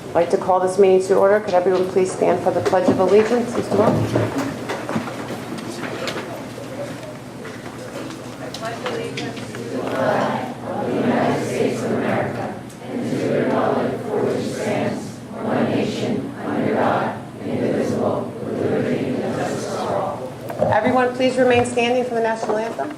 I'd like to call this meeting to order. Could everyone please stand for the Pledge of Allegiance? Mr. Moore? I pledge allegiance to the flag of the United States of America and to the republic for which it stands, one nation, under God, indivisible, with liberty and justice for all. Everyone please remain standing for the national anthem.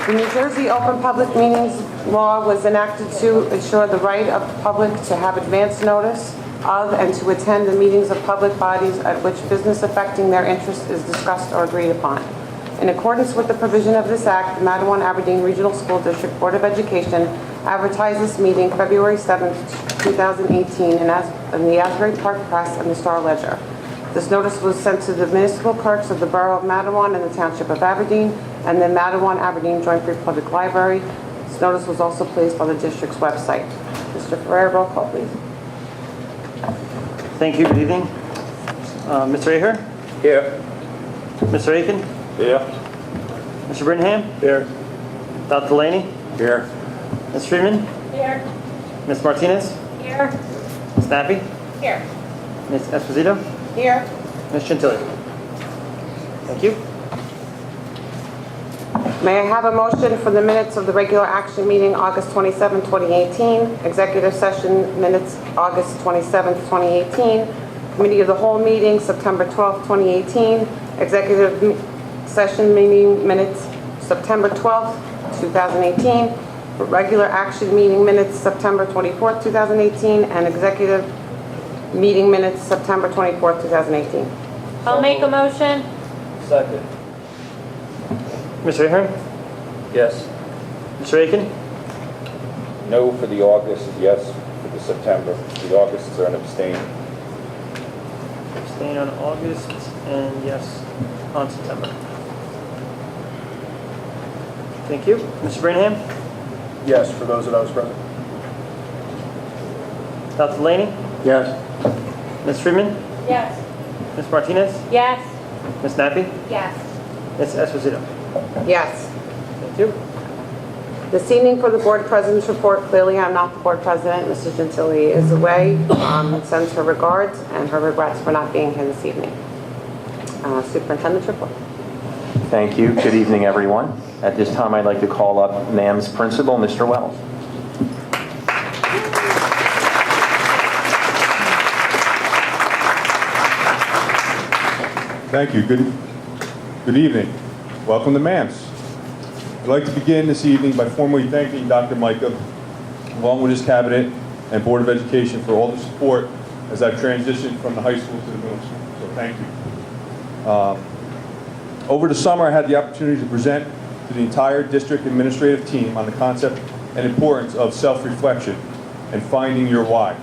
The New Jersey Open Public Meetings Law was enacted to ensure the right of the public to have advance notice of and to attend the meetings of public bodies at which business affecting their interest is discussed or agreed upon. In accordance with the provision of this act, the Matawan-Aberdeen Regional School District Board of Education advertised this meeting February 7, 2018 in the Asbury Park Press and the Star Ledger. This notice was sent to the municipal clerks of the Borough of Matawan and the Township of Aberdeen and the Matawan-Aberdeen Joint Free Public Library. This notice was also placed on the district's website. Mr. Ferrer, roll call, please. Thank you. Good evening. Mr. Aher? Here. Mr. Aiken? Here. Mr. Brittingham? Here. Dr. Delaney? Here. Ms. Freeman? Here. Ms. Martinez? Here. Ms. Nappy? Here. Ms. Esposito? Here. Ms. Gentili? Thank you. May I have a motion for the minutes of the regular action meeting, August 27, 2018, executive session minutes, August 27, 2018, committee of the whole meeting, September 12, 2018, executive session meeting minutes, September 12, 2018, regular action meeting minutes, September 24, 2018, and executive meeting minutes, September 24, 2018. I'll make a motion. Second. Mr. Ahern? Yes. Mr. Aiken? No for the August, yes for the September. The Augusts are an abstain. Abstain on August and yes on September. Thank you. Mr. Branham? Yes, for those that I was present. Dr. Delaney? Yes. Ms. Freeman? Yes. Ms. Martinez? Yes. Ms. Nappy? Yes. Ms. Esposito? Yes. Thank you. This evening for the board president's report, clearly I'm not the board president. Mrs. Gentili is away, sends her regards and her regrets for not being here this evening. Superintendent's report. Thank you. Good evening, everyone. At this time, I'd like to call up NAM's principal, Mr. Wells. Thank you. Good evening. Welcome to MAMS. I'd like to begin this evening by formally thanking Dr. Micah, along with his cabinet and Board of Education, for all the support as I've transitioned from the high school to the middle school. So thank you. Over the summer, I had the opportunity to present to the entire district administrative team on the concept and importance of self-reflection and finding your why.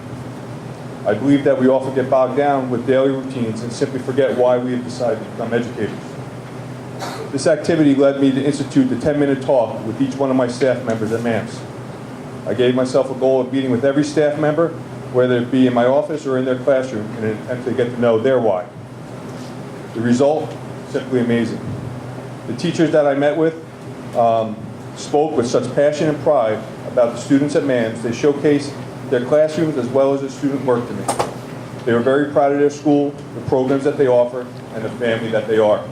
I believe that we often get bogged down with daily routines and simply forget why we have decided to become educators. This activity led me to institute the 10-minute talk with each one of my staff members at MAMS. I gave myself a goal of meeting with every staff member, whether it be in my office or in their classroom, in an attempt to get to know their why. The result, simply amazing. The teachers that I met with spoke with such passion and pride about the students at MAMS. They showcased their classrooms as well as their student work to me. They were very proud of their school, the programs that they offer, and the family that they are.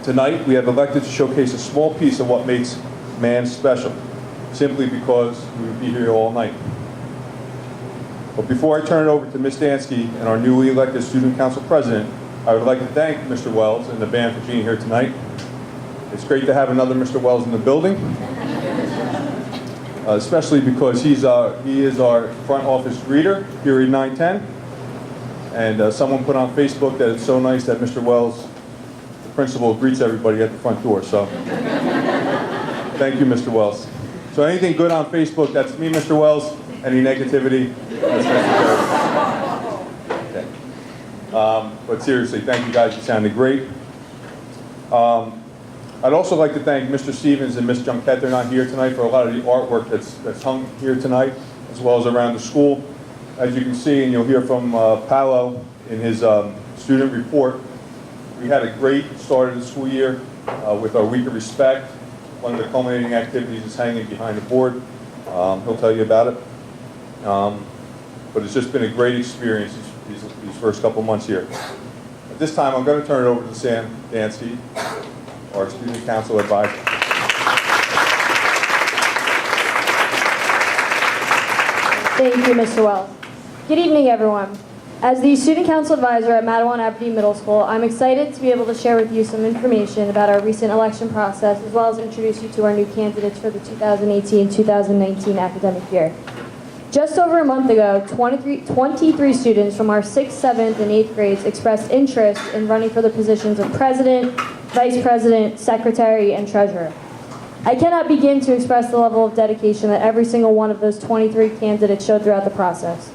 Tonight, we have elected to showcase a small piece of what makes MAMS special, simply because we would be here all night. But before I turn it over to Ms. Dansky and our newly elected Student Council President, I would like to thank Mr. Wells and the band for being here tonight. It's great to have another Mr. Wells in the building, especially because he is our front office greeter here at 910. And someone put on Facebook that it's so nice that Mr. Wells, the principal, greets everybody at the front door. So thank you, Mr. Wells. So anything good on Facebook, that's me, Mr. Wells. Any negativity, that's Mr. Terry. Okay. But seriously, thank you guys. You sounded great. I'd also like to thank Mr. Stevens and Ms. Junquette. They're not here tonight for a lot of the artwork that's hung here tonight, as well as around the school. As you can see, and you'll hear from Paolo in his student report, we had a great start of the school year with our Week of Respect. One of the culminating activities is hanging behind the board. He'll tell you about it. But it's just been a great experience these first couple months here. At this time, I'm going to turn it over to Sam Dansky, our Student Council Advisor. Thank you, Mr. Wells. Good evening, everyone. As the Student Council Advisor at Matawan Aberdeen Middle School, I'm excited to be able to share with you some information about our recent election process, as well as introduce you to our new candidates for the 2018-2019 academic year. Just over a month ago, 23 students from our 6th, 7th, and 8th grades expressed interest in running for the positions of President, Vice President, Secretary, and Treasurer. I cannot begin to express the level of dedication that every single one of those 23 candidates showed throughout the process.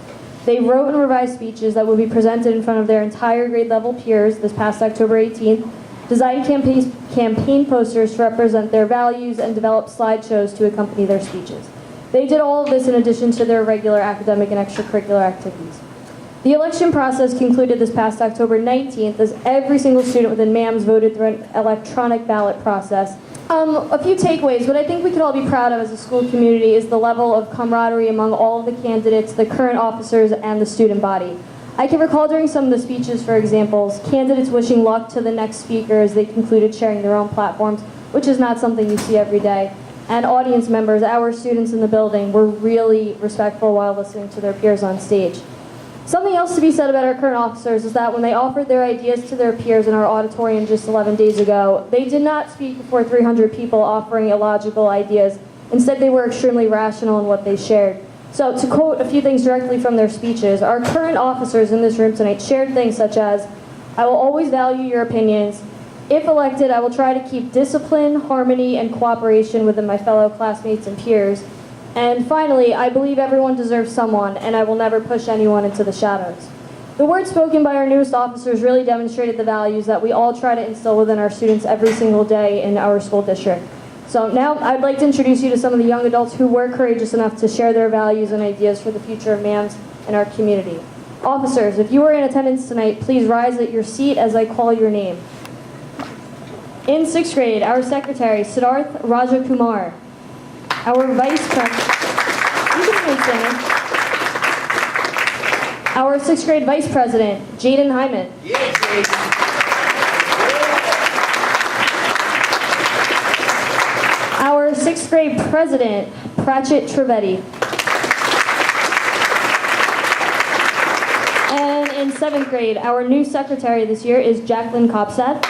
They wrote and revised speeches that will be presented in front of their entire grade level peers this past October 18th, designed campaign posters to represent their values, and developed slideshows to accompany their speeches. They did all of this in addition to their regular academic and extracurricular activities. The election process concluded this past October 19th as every single student within MAMS voted through an electronic ballot process. A few takeaways. What I think we could all be proud of as a school community is the level of camaraderie among all of the candidates, the current officers, and the student body. I can recall during some of the speeches, for examples, candidates wishing luck to the next speaker as they concluded sharing their own platforms, which is not something you see every day. And audience members, our students in the building, were really respectful while listening to their peers on stage. Something else to be said about our current officers is that when they offered their ideas to their peers in our auditorium just 11 days ago, they did not speak before 300 people offering illogical ideas. Instead, they were extremely rational in what they shared. So to quote a few things directly from their speeches, our current officers in this room tonight shared things such as, "I will always value your opinions. If elected, I will try to keep discipline, harmony, and cooperation within my fellow classmates and peers. And finally, I believe everyone deserves someone, and I will never push anyone into the shadows." The words spoken by our newest officers really demonstrated the values that we all try to instill within our students every single day in our school district. So now I'd like to introduce you to some of the young adults who were courageous enough to share their values and ideas for the future of MAMS and our community. Officers, if you are in attendance tonight, please rise at your seat as I call your name. In 6th grade, our secretary, Siddharth Rajakumar. Our vice president, you can remain standing. Our 6th grade vice president, Jaden Hyman. Our 6th grade president, Pratchett Trivedi. And in 7th grade, our new secretary this year is Jacqueline Kopseth.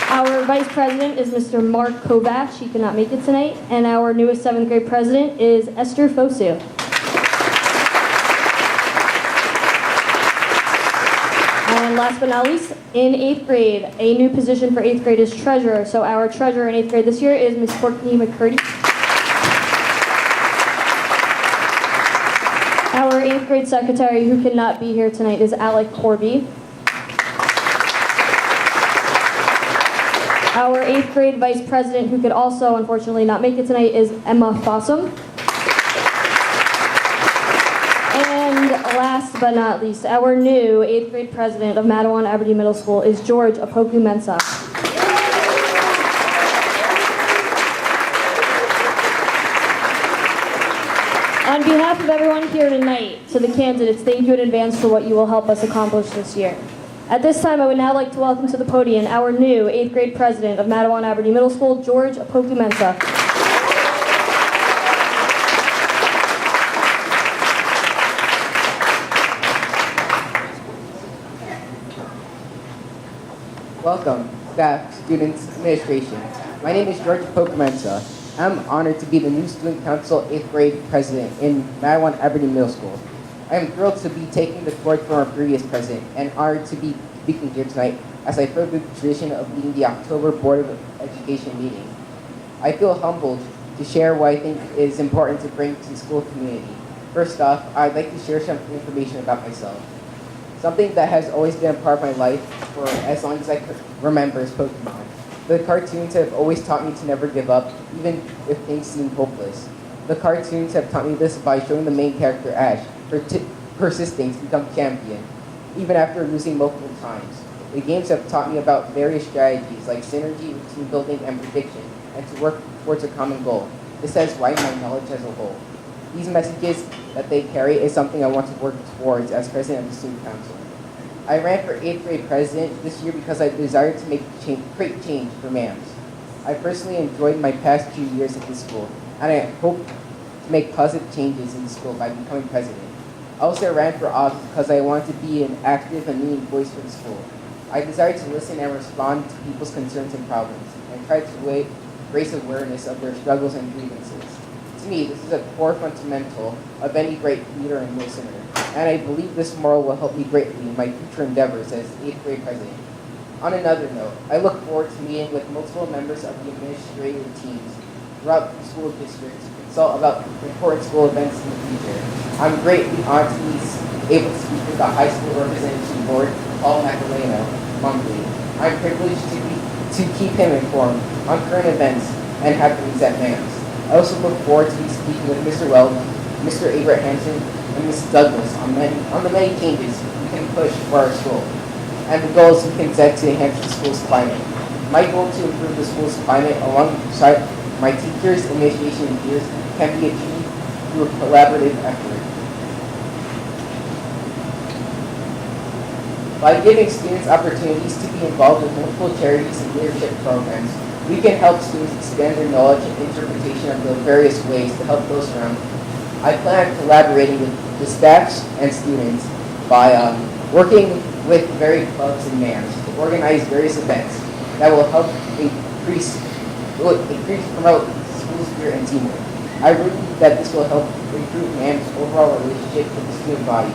Our vice president is Mr. Mark Kovac. He could not make it tonight. And our newest 7th grade president is Esther Fosu. And last but not least, in 8th grade, a new position for 8th grade is treasurer. So our treasurer in 8th grade this year is Ms. Courtney McCurdy. Our 8th grade secretary, who could not be here tonight, is Alec Corby. Our 8th grade vice president, who could also unfortunately not make it tonight, is Emma Fossum. And last but not least, our new 8th grade president of Matawan Aberdeen Middle School is George Apoku Mensah. On behalf of everyone here tonight, to the candidates, thank you in advance for what you will help us accomplish this year. At this time, I would now like to welcome to the podium our new 8th grade president of Matawan Aberdeen Middle School, George Apoku Mensah. Welcome, staff, students, administration. My name is George Apoku Mensah. I'm honored to be the new Student Council 8th grade president in Matawan Aberdeen Middle School. I am thrilled to be taking the torch from our previous president and honored to be speaking here tonight as I further the tradition of leading the October Board of Education meeting. I feel humbled to share what I think is important to bring to the school community. First off, I'd like to share some information about myself. Something that has always been a part of my life for as long as I could remember is Pokemon. The cartoons have always taught me to never give up, even if things seem hopeless. The cartoons have taught me this by showing the main character, Ash, persisting to become champion, even after losing multiple times. The games have taught me about various strategies like synergy, team building, and prediction, and to work towards a common goal. This has widened my knowledge as a whole. These messages that they carry is something I want to work towards as president of the Student Council. I ran for 8th grade president this year because I desired to make great change for MAMS. I personally enjoyed my past few years at this school, and I hope to make positive changes in the school by becoming president. I also ran for office because I wanted to be an active and meaningful voice for the school. I desire to listen and respond to people's concerns and problems, and try to raise awareness of their struggles and grievances. To me, this is a core fundamental of any great leader and listener, and I believe this moral will help me greatly in my future endeavors as 8th grade president. On another note, I look forward to meeting with multiple members of the administrative teams throughout the school district to consult about important school events in the future. I'm greatly honored to be able to speak with the high school representation board, Paul Macareno, monthly. I'm privileged to keep him informed on current events and happenings at MAMS. I also look forward to speaking with Mr. Weld, Mr. Abrahamson, and Ms. Douglas on the many changes we can push for our school, and the goals we can set to enhance the school's climate. My goal to improve the school's climate alongside my teachers, administration, and peers can be achieved through a collaborative effort. By giving students opportunities to be involved with multiple charities and leadership programs, we can help students expand their knowledge and interpretation of the various ways to help those around them. I plan on collaborating with the staffs and students by working with various clubs and MAMs to organize various events that will help promote school spirit and teamwork. I believe that this will help improve MAM's overall relationship with the student body.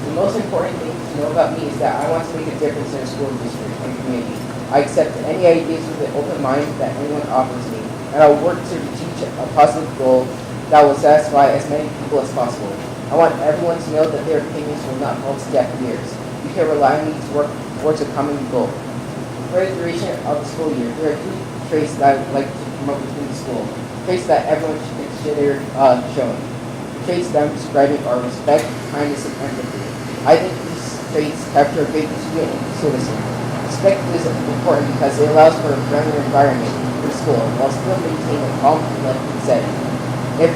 The most important thing to know about me is that I want to make a difference in a school district and community. I accept any ideas with an open mind that anyone offers me, and I will work to reach a positive goal that will satisfy as many people as possible. I want everyone to know that their opinions will not fall to deaf ears. You can rely on me to work towards a common goal. For the duration of the school year, there are 3 traits that I would like to promote within the school. Traits that everyone should consider showing. The traits that I'm describing are respect, kindness, and empathy. I think these traits capture a great student and citizen. Respect is important because it allows for a friendly environment for school while still maintaining a calm and collected setting. If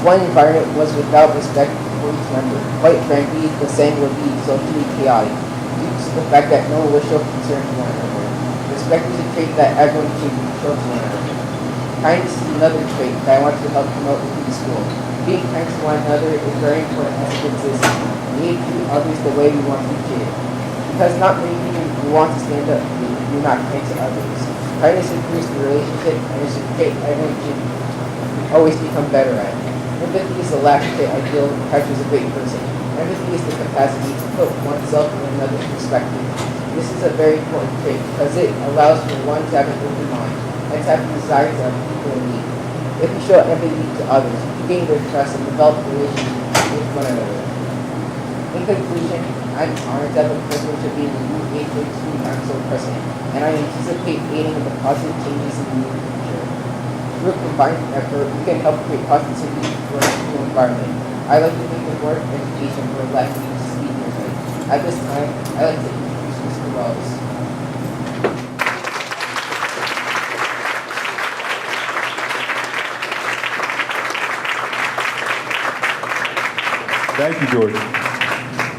one environment was without respect for each member, quite frankly, the same would be socially chaotic due to the fact that no one would show concern for one another. Respect is a trait that everyone should show to one another. Kindness is another trait that I want to help promote within the school. Being kind to one another is very important as a good citizen. We need to treat others the way we want to be treated. Because not many people who want to stand up do not kind to others. Kindness improves the relationship and is a trait everyone should always become better at. Empathy is the last trait I feel captures a great person. Empathy is the capacity to put oneself in another's perspective. This is a very important trait because it allows for one to have an open mind and to have the desire to have people in need. If we show empathy to others, we gain their trust and develop relationships with one another. In conclusion, I'm honored to have the privilege of being the new 8th grade student council president, and I anticipate aiding in the positive changes in the near future. Through a combined effort, we can help create positivity for our school environment. I'd like to thank the Board of Education for electing me to speak here today. At this time, I'd like to introduce Mr. Wells. Thank you, George.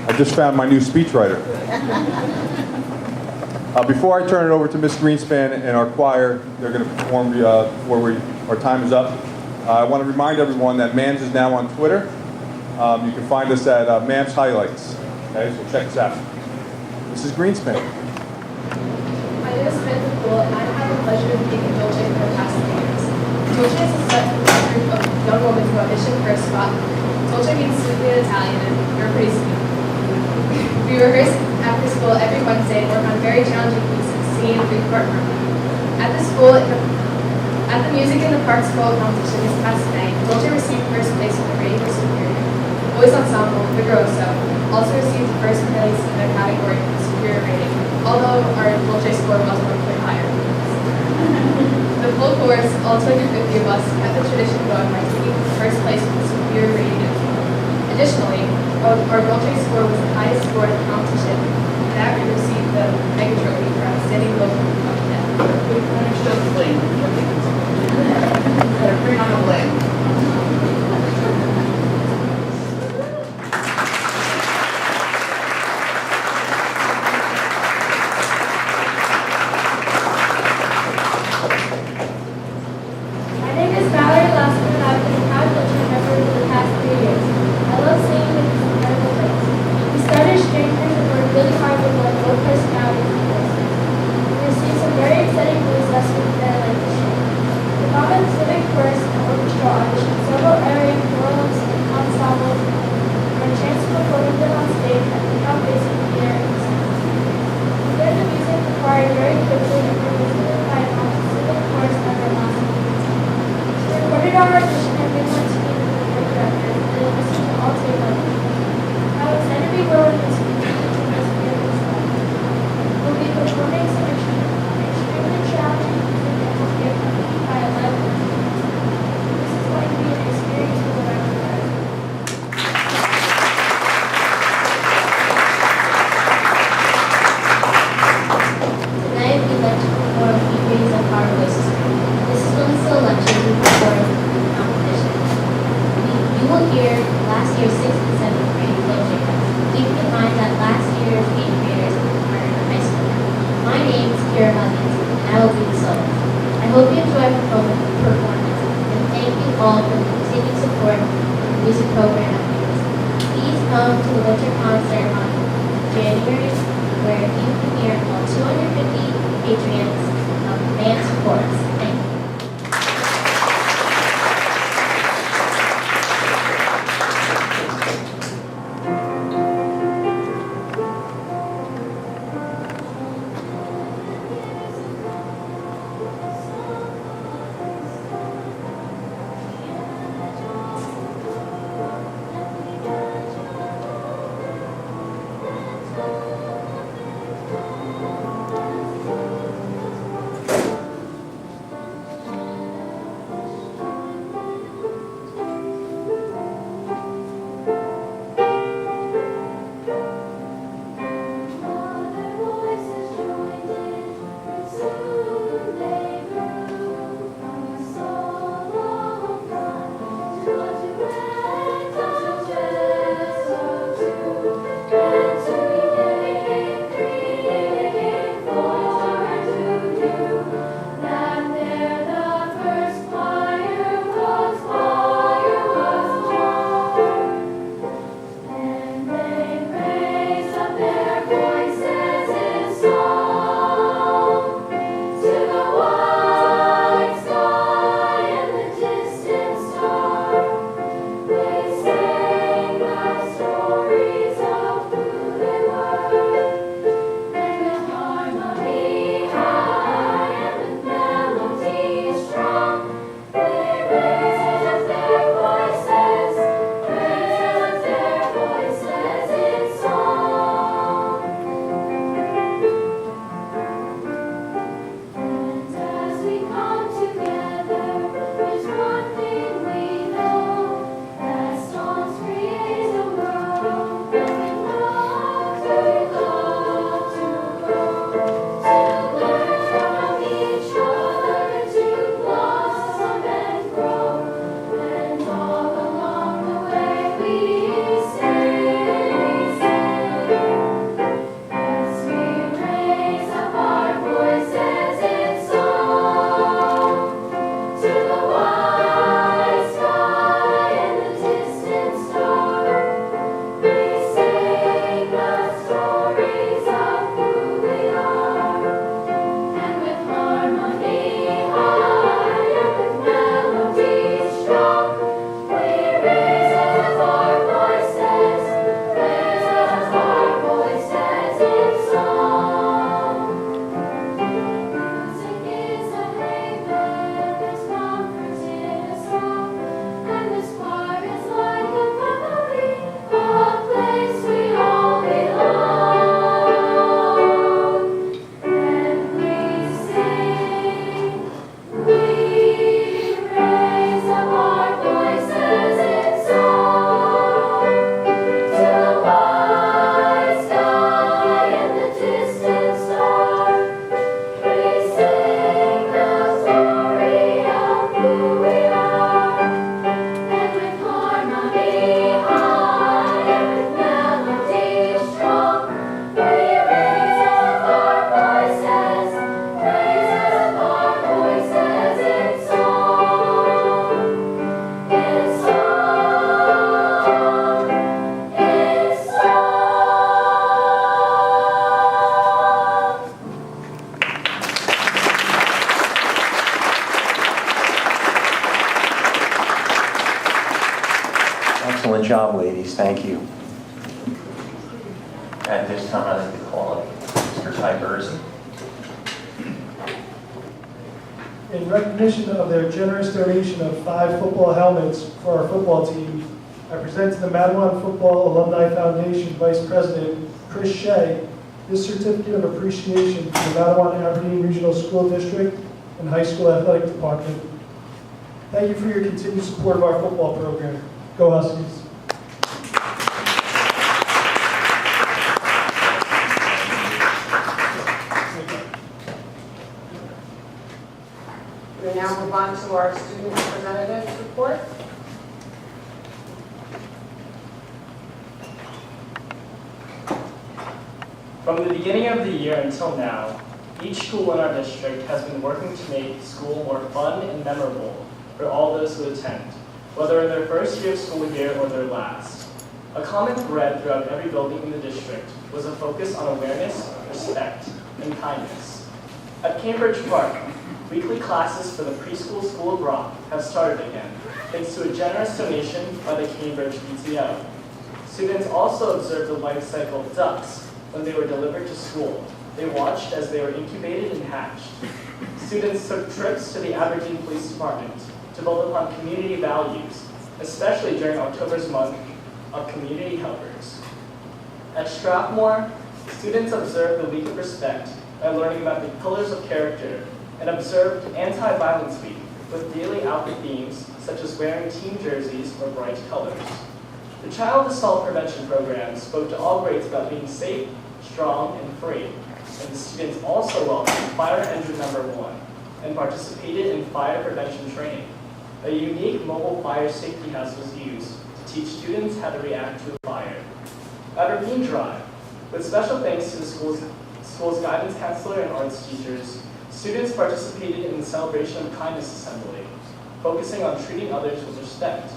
I just found my new speechwriter. Before I turn it over to Ms. Greenspan and our choir, they're going to perform before our time is up. I want to remind everyone that MAMS is now on Twitter. You can find us at MAMS Highlights. Okay, so check us out. Mrs. Greenspan. My name is Samantha Poole, and I have the pleasure of being a Dolce for the past 3 years. Dolce is a select group of young women who audition for a spot. Dolce means sweetly in Italian, and we're pretty sweet. We rehearse after school every Wednesday and work on very challenging pieces, singing and three-part harmony. At the Music in the Park School competition this past May, Dolce received first place in the rating for superior. Boys Ensemble, the Grosso, also received first place in their category for superior rating, although our Dolce score was 1 point higher. The full chorus, all 250 of us, kept the tradition going by taking first place with the superior rating as well. Additionally, our Dolce score was the highest score in the competition, and that we received the Mega Trophy for outstanding vocal accompaniment. Bring on the blame. My name is Valerie Lassman, and I've been a proud Dolce member for the past 3 years. I love singing with this incredible place. We started strangers and worked really hard to build both personalities and voices. We received some very exciting news lessons that I'd like to share. The common civic chorus and orchestral auditioned several area chorals and ensembles, and a chance to perform them on stage at the Young Basic Theater in December. We learned the music required very quickly and were visited by a civic chorus member last week. We recorded our audition and we went to meet with the director and then listened to all tape of it. I was excited to be willing to speak to this beautiful stuff. We'll be performing some extremely challenging music and will be accompanied by a live band. hope you enjoy the performance, and thank you all for the continued support of the music program at MARSD. Please come to the winter concert on January, where you can hear all 250 patrons of the band's chorus. Thank you. Excellent job, ladies. Thank you. At this time, I'd like to call up Mr. Tyberson. In recognition of their generous donation of 5 football helmets for our football team, I present to the Madawan Football Alumni Foundation Vice President Chris Shea this certificate of appreciation from the Madawan Aberdeen Regional School District and High School Athletic Department. Thank you for your continued support of our football program. Go Huskies. We now move on to our student representatives report. From the beginning of the year until now, Each school in our district has been working to make school more fun and memorable for all those who attend, whether in their first year of school year or their last. A common thread throughout every building in the district was a focus on awareness, respect, and kindness. At Cambridge Park, weekly classes for the preschool School of Rock have started again, thanks to a generous donation by the Cambridge PTO. Students also observed the life cycle of ducks when they were delivered to school. They watched as they were incubated and hatched. Students took trips to the Aberdeen Police Department to build upon community values, especially during October's month of Community Helpers. At Strathmore, students observed the Week of Respect by learning about the pillars of character and observed Anti-Violence Week with daily outfit themes such as wearing team jerseys or bright colors. The Child Assault Prevention Program spoke to all grades about being safe, strong, and free, and the students also welcomed Fire Engine Number 1 and participated in fire prevention training. A unique mobile fire safety house was used to teach students how to react to a fire. At Ravine Drive, with special thanks to the school's guidance counselor and arts teachers, students participated in the Celebration of Kindness Assembly, focusing on treating others with respect.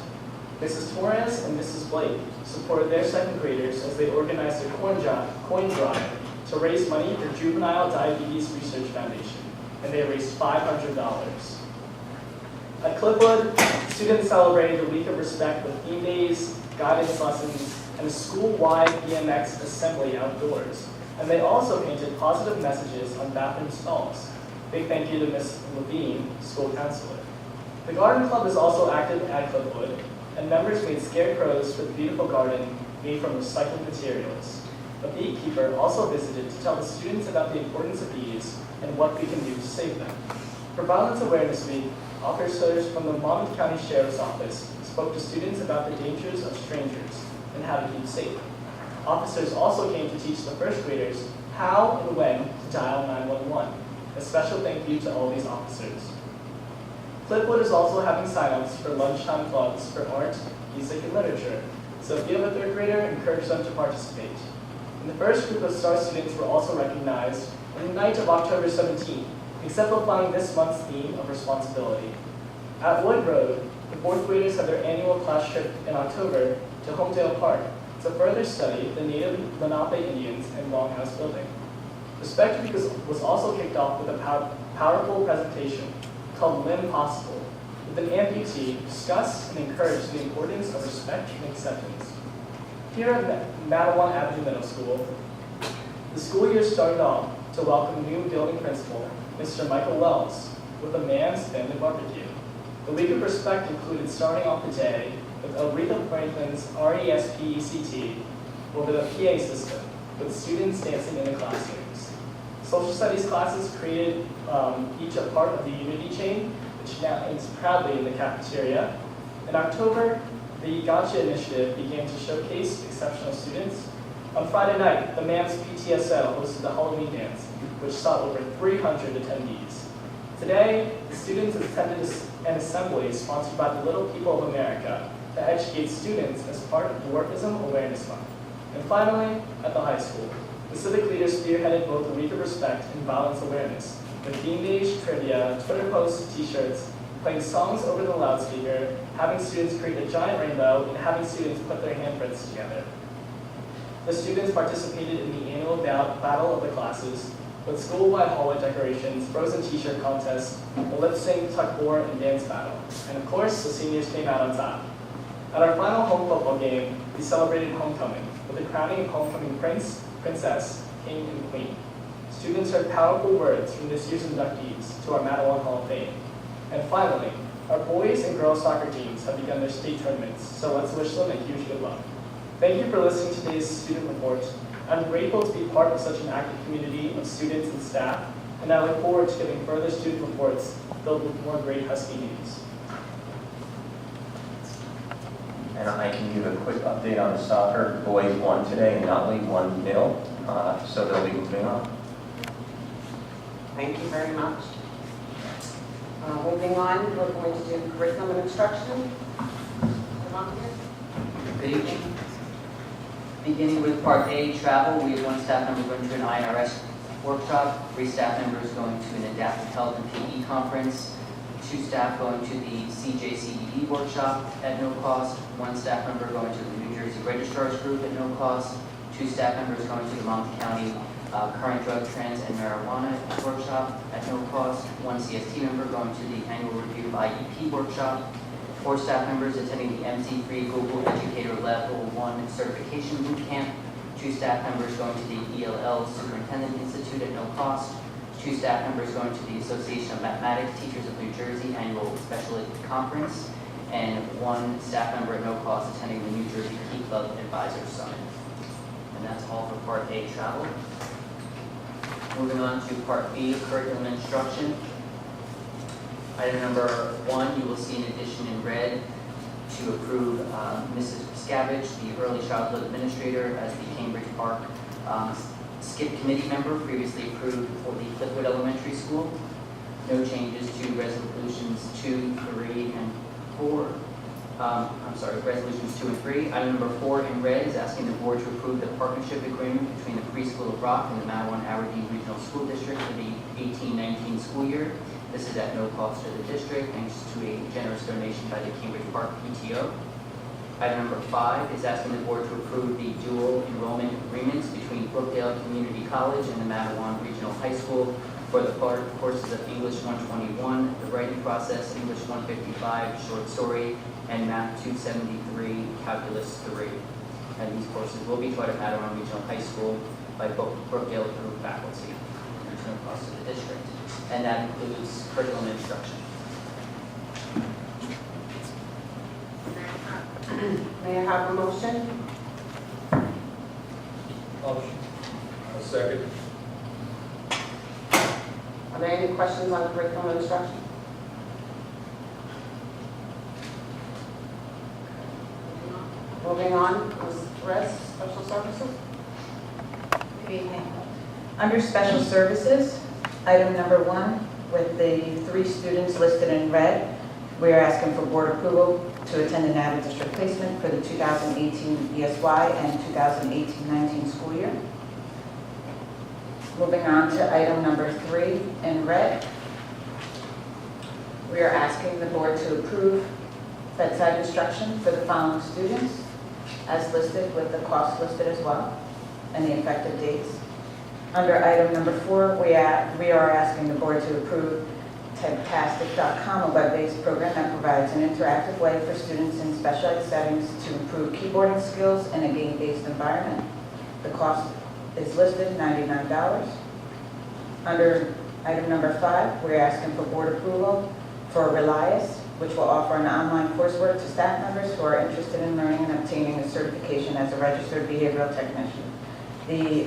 Mrs. Torres and Mrs. Blake supported their second graders as they organized a coin drive to raise money for Juvenile Diabetes Research Foundation, and they raised $500. At Clipwood, students celebrated the Week of Respect with theme days, guidance lessons, and a school-wide BMX assembly outdoors. And they also painted positive messages on bathroom stalls. Big thank you to Ms. Levine, school counselor. The garden club is also active at Clipwood, and members made scarecrows for the beautiful garden made from recycled materials. A beekeeper also visited to tell the students about the importance of bees and what we can do to save them. For Violence Awareness Week, officers from the Monmouth County Sheriff's Office spoke to students about the dangers of strangers and how to keep safe. Officers also came to teach the first graders how and when to dial 911. A special thank you to all these officers. Clipwood is also having sign-ups for lunchtime clubs for art, music, and literature, so if you have a third grader, encourage them to participate. And the first group of STAR students were also recognized on the night of October 17th, exemplifying this month's theme of responsibility. At Wood Road, the fourth graders had their annual class trip in October to Homedale Park to further study the native Lenape Indians and Longhouse building. Respect Week was also kicked off with a powerful presentation called Limb Possible, with an amputee discuss and encourage the importance of respect and acceptance. Here at Matawan Avenue Middle School, the school year started off to welcome new building principal, Mr. Michael Wells, with a man's family barbecue. The Week of Respect included starting off the day with Aretha Franklin's RESPECT over the PA system, with students dancing in the classrooms. Social studies classes created each a part of the Unity chain, which now is proudly in the cafeteria. In October, the Gotcha Initiative began to showcase exceptional students. On Friday night, the MAMS PTSO hosted the Halloween dance, which saw over 300 attendees. Today, the students attended an assembly sponsored by the Little People of America to educate students as part of the Dwarfism Awareness Month. And finally, at the high school, the civic leaders spearheaded both the Week of Respect and violence awareness, with theme days, trivia, Twitter posts, t-shirts, playing songs over the loudspeaker, having students create a giant rainbow, and having students put their handprints together. The students participated in the annual battle of the classes, with school-wide hallway decorations, frozen t-shirt contests, a lip-sync, tuck war, and dance battle. And of course, the seniors came out on top. At our final home football game, we celebrated homecoming, with the crowning of homecoming prince, princess, king, and queen. Students heard powerful words from this year's inductees to our Matawan Hall of Fame. And finally, our boys and girls soccer teams have begun their state tournaments, so let's wish them a huge good luck. Thank you for listening to today's student report. I'm grateful to be part of such an active community of students and staff, and I look forward to giving further student reports filled with more great Husky news. And I can give a quick update on the soccer. The boys won today, and Nutley won 0, so they'll be moving on. Thank you very much. Moving on, we're going to do curriculum and instruction. Good evening. Beginning with Part A, travel, we have one staff member going to an IRS workshop, 3 staff members going to an adaptive health and PE conference, 2 staff going to the CJCED workshop at no cost, 1 staff member going to the New Jersey Registrar's Group at no cost, 2 staff members going to the Monmouth County Current Drug, Trans, and Marijuana workshop at no cost, 1 CST member going to the Annual Review of IEP workshop, 4 staff members attending the MC3 Global Educator Level 1 Certification Boot Camp, 2 staff members going to the ELL Superintendent Institute at no cost, 2 staff members going to the Association of Mathematics Teachers of New Jersey Annual Special Ed Conference, and 1 staff member at no cost attending the New Jersey Key Club Advisors Summit. And that's all for Part A, travel. Moving on to Part B, curriculum and instruction. Item number 1, you will see an addition in red to approve Mrs. Scavage, the early childhood administrator, as the Cambridge Park SKIP committee member, previously approved for the Cliffwood Elementary School. No changes to resolutions 2, 3, and 4. Resolutions 2 and 3. Item number 4 in red is asking the board to approve the partnership agreement between the Preschool of Rock and the Madawan-Aberdeen Regional School District for the 18-19 school year. This is at no cost to the district, thanks to a generous donation by the Cambridge Park PTO. Item number 5 is asking the board to approve the dual enrollment agreements between Brookdale Community College and the Madawan Regional High School for the courses of English 121, the writing process, English 155, short story, and Math 273, Calculus 3. And these courses will be taught at Madawan Regional High School by Brookdale approved faculty. There's no cost to the district. And that includes curriculum instruction. May I have a motion? Motion. Second. Are there any questions on curriculum instruction? Moving on, Ms. Perez, Special Services. Good evening. Under Special Services, item number 1, with the 3 students listed in red, we are asking for board approval to attend the NAVA district placement for the 2018 ESY and 2018-19 school year. Moving on to item number 3 in red, we are asking the board to approve bedside instruction for the following students as listed, with the cost listed as well and the effective dates. Under item number 4, we are asking the board to approve Tedtastic.com, a web-based program that provides an interactive way for students in special ed settings to improve keyboarding skills in a game-based environment. The cost is listed, $99. Under item number 5, we're asking for board approval for Relias, which will offer an online coursework to staff members who are interested in learning and obtaining a certification as a registered behavioral technician. The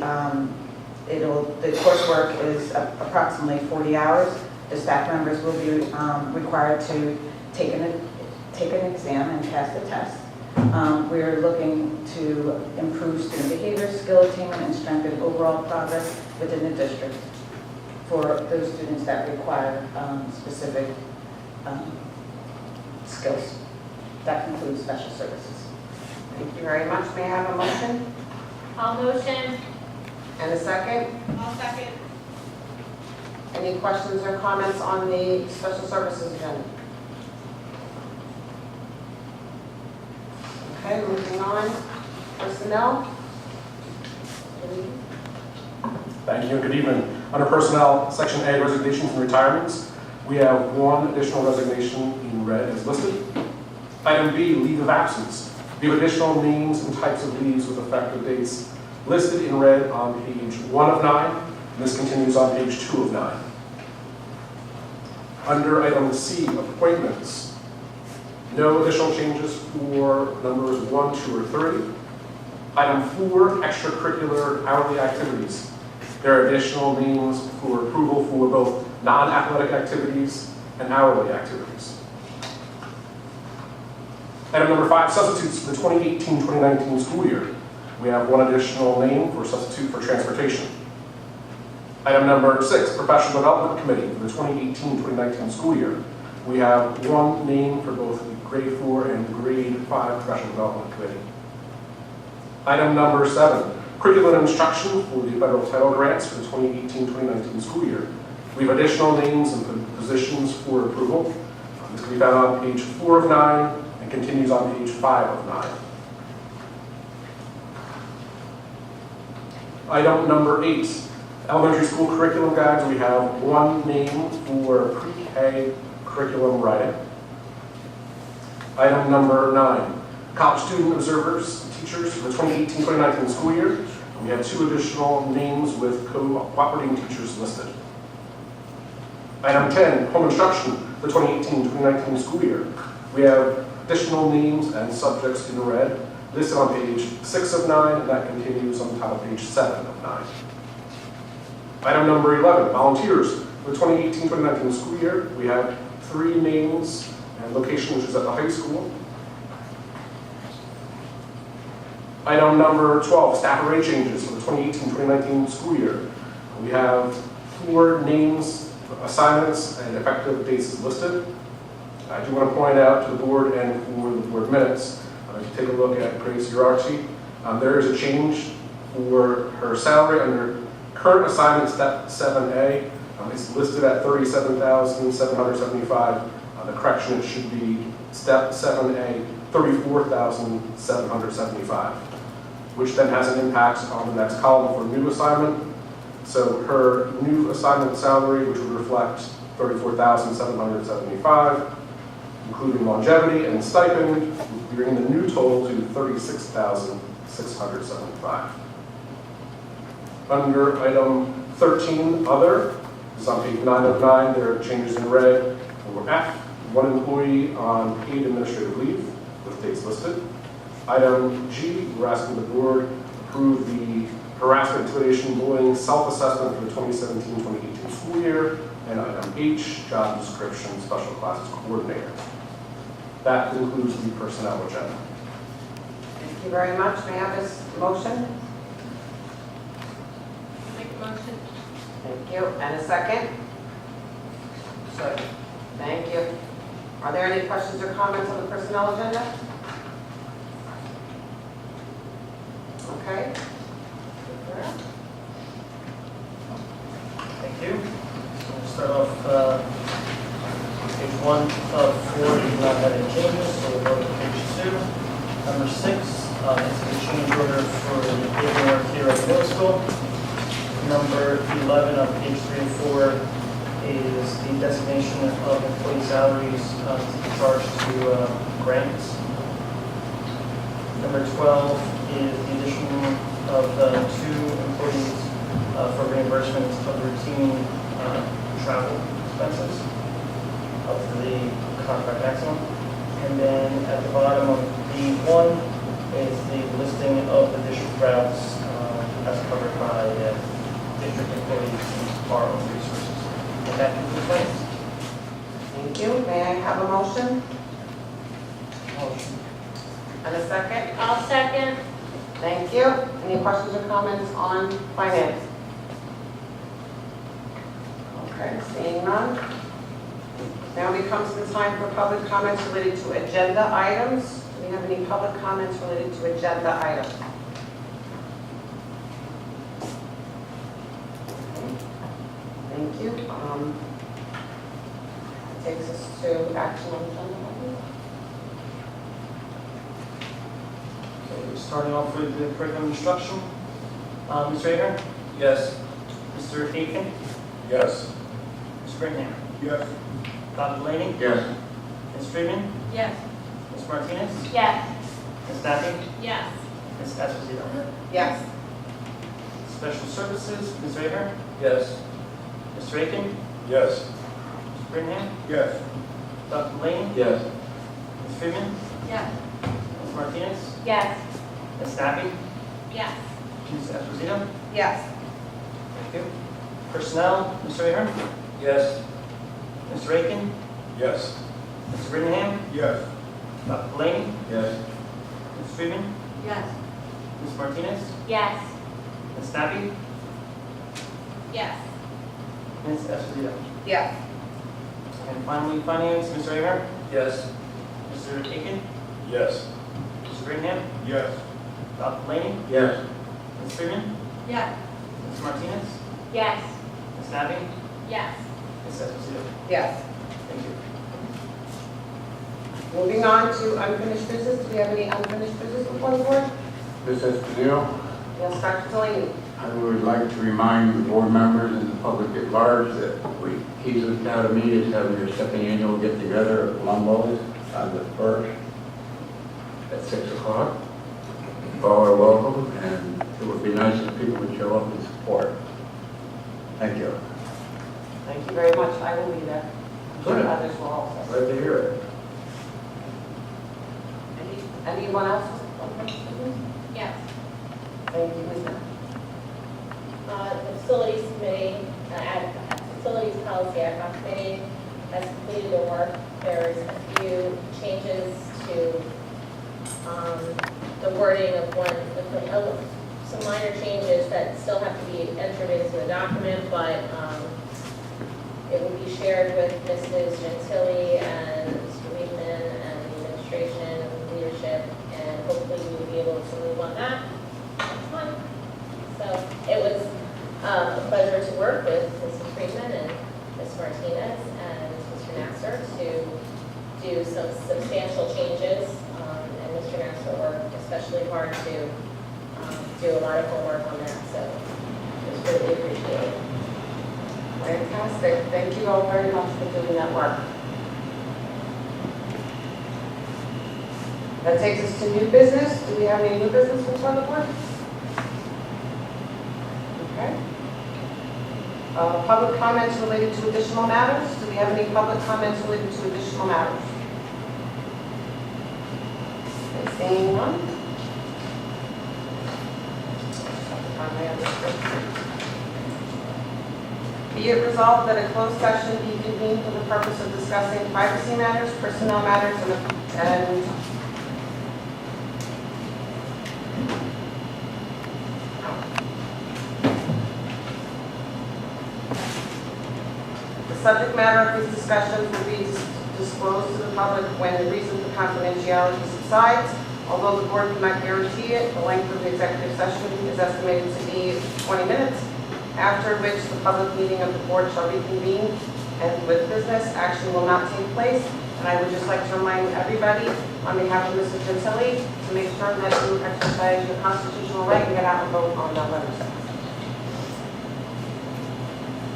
coursework is approximately 40 hours. The staff members will be required to take an exam and pass the test. We're looking to improve student behavior, skill attainment, and strengthen overall progress within the district for those students that require specific skills. That concludes special services. Thank you very much. May I have a motion? I'll motion. And a second? I'll second. Any questions or comments on the special services agenda? Okay, moving on. Personnel. Thank you and good evening. Under Personnel, Section A, resignations and retirements, we have 1 additional resignation in red as listed. Item B, leave of absence. We have additional names and types of leaves with effective dates listed in red on page 1 of 9, and this continues on page 2 of 9. Under item C, appointments, no additional changes for numbers 1, 2, or 3. Item 4, extracurricular hourly activities. There are additional names for approval for both non-athletic activities and hourly activities. Item number 5, substitutes for the 2018-2019 school year. We have 1 additional name for substitute for transportation. Item number 6, professional development committee for the 2018-2019 school year. We have 1 name for both the grade 4 and grade 5 professional development committee. Item number 7, curriculum and instruction for the federal title grants for the 2018-2019 school year. We have additional names and positions for approval. This can be found on page 4 of 9 and continues on page 5 of 9. Item number 8, elementary school curriculum guides. We have one name for pre-K curriculum writing. Item number 9, college student observers, teachers for the 2018-2019 school year. We have 2 additional names with cooperating teachers listed. Item 10, home instruction for the 2018-2019 school year. We have additional names and subjects in red listed on page 6 of 9, and that continues on the top of page 7 of 9. Item number 11, volunteers for the 2018-2019 school year. We have 3 names and location, which is at the high school. Item number 12, staff array changes for the 2018-2019 school year. We have 4 names, assignments, and effective dates listed. I do want to point out to the board and for the board minutes, if you take a look at Grace Urarchi, there is a change for her salary under current assignment step 7A. It's listed at $37,775. The correction, it should be step 7A, $34,775, which then has an impact on the next column for new assignment. So her new assignment salary, which would reflect $34,775, including longevity and stipend, would bring the new total to $36,675. Under item 13, other, this is on page 9 of 9, there are changes in red for F, 1 employee on paid administrative leave with dates listed. Item G, we're asking the board approve the harassment, intimidation, bullying, self-assessment for the 2017-2018 school year. And item H, job description, special classes coordinator. That concludes the personnel agenda. Thank you very much. May I have this motion? Make a motion. Thank you. And a second? Second. Thank you. Are there any questions or comments on the personnel agenda? Okay. Thank you. So we'll start off page 1 of 4. We do not have any changes, so we'll go to page 2. Number 6 is the change order for the paving work here at the middle school. Number 11 on page 3 and 4 is the designation of employee salaries to be charged to grants. Number 12 is the addition of 2 employees for reimbursement of routine travel expenses up to the contract maximum. And then at the bottom of B1 is the listing of the district routes as covered by district employees and our own resources. And that concludes finance. Thank you. May I have a motion? Motion. And a second? I'll second. Thank you. Any questions or comments on finance? Okay, seeing none. Now becomes the time for public comments related to agenda items. Do we have any public comments related to agenda items? Okay. Thank you. Takes us to action on agenda items. Okay, starting off with the curriculum instruction. Mr. Aher? Yes. Mr. Aiken? Yes. Ms. Britton? Yes. Dr. Delaney? Yes. Ms. Friedman? Yes. Ms. Martinez? Yes. Ms. Nappy? Yes. Ms. Esposito? Yes. Special services, Ms. Aher? Yes. Mr. Aiken? Yes. Ms. Britton? Yes. Dr. Delaney? Yes. Ms. Friedman? Yes. Ms. Martinez? Yes. Ms. Nappy? Yes. Ms. Esposito? Yes. Thank you. Personnel, Mr. Aher? Yes. Mr. Aiken? Yes. Mr. Brittingham? Yes. Dr. Delaney? Yes. Ms. Friedman? Yes. Ms. Martinez? Yes. Ms. Nappy? Yes. Ms. Esposito? Yes. And finally, finance, Mr. Aher? Yes. Mr. Aiken? Yes. Mr. Brittingham? Yes. Dr. Delaney? Yes. Ms. Freeman? Yes. Ms. Martinez? Yes. Ms. Nabby? Yes. Ms. Esposito? Yes. Thank you. Moving on to unfinished business. Do we have any unfinished business before the board? Ms. Esposito, Yes, Dr. Delaney. I would like to remind the board members and the public at large that Keys Academy is having their second annual get-together at Columbo's on the 1st at 6 o'clock. All are welcome, and it would be nice if people would show up and support. Thank you. Thank you very much. I will be there. I'm sure Good. others will also. Glad to hear it. Anyone else? Yes. Thank you, Ms. Nabby. The facilities committee, facilities policy ad hoc committee has completed their work. There's a few changes to the wording of some minor changes that still have to be entered into the document, but it will be shared with Mrs. Gentili and Mr. Weedman and the administration and leadership, and hopefully we will be able to move on that next month. So it was a pleasure to work with Mrs. Friedman and Ms. Martinez and Mr. Nasser to do some substantial changes. And Mr. Nasser worked especially hard to do a lot of homework on that. So it was really appreciated. Fantastic. Thank you all very much for doing that work. That takes us to new business. Do we have any new business before the board? Okay. Public comments related to additional matters. Do we have any public comments related to additional matters? Okay, seeing none. Be it resolved that a closed session be convened for the purpose of discussing privacy matters, personnel matters, and the subject matter of these discussions will be disclosed to the public when the reason for confidentiality subsides. Although the board cannot guarantee it, the length of the executive session is estimated to be 20 minutes, after which the public meeting of the board shall reconvene, and with business, action will not take place. And I would just like to remind everybody, on behalf of Mrs. Gentili, to make sure that you exercise your constitutional right and get out and vote on November 6th.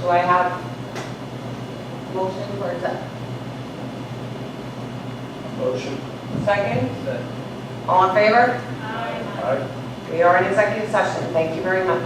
Do I have motion for that? Motion. Second? All in favor? Aye. Aye. We are in executive session. Thank you very much.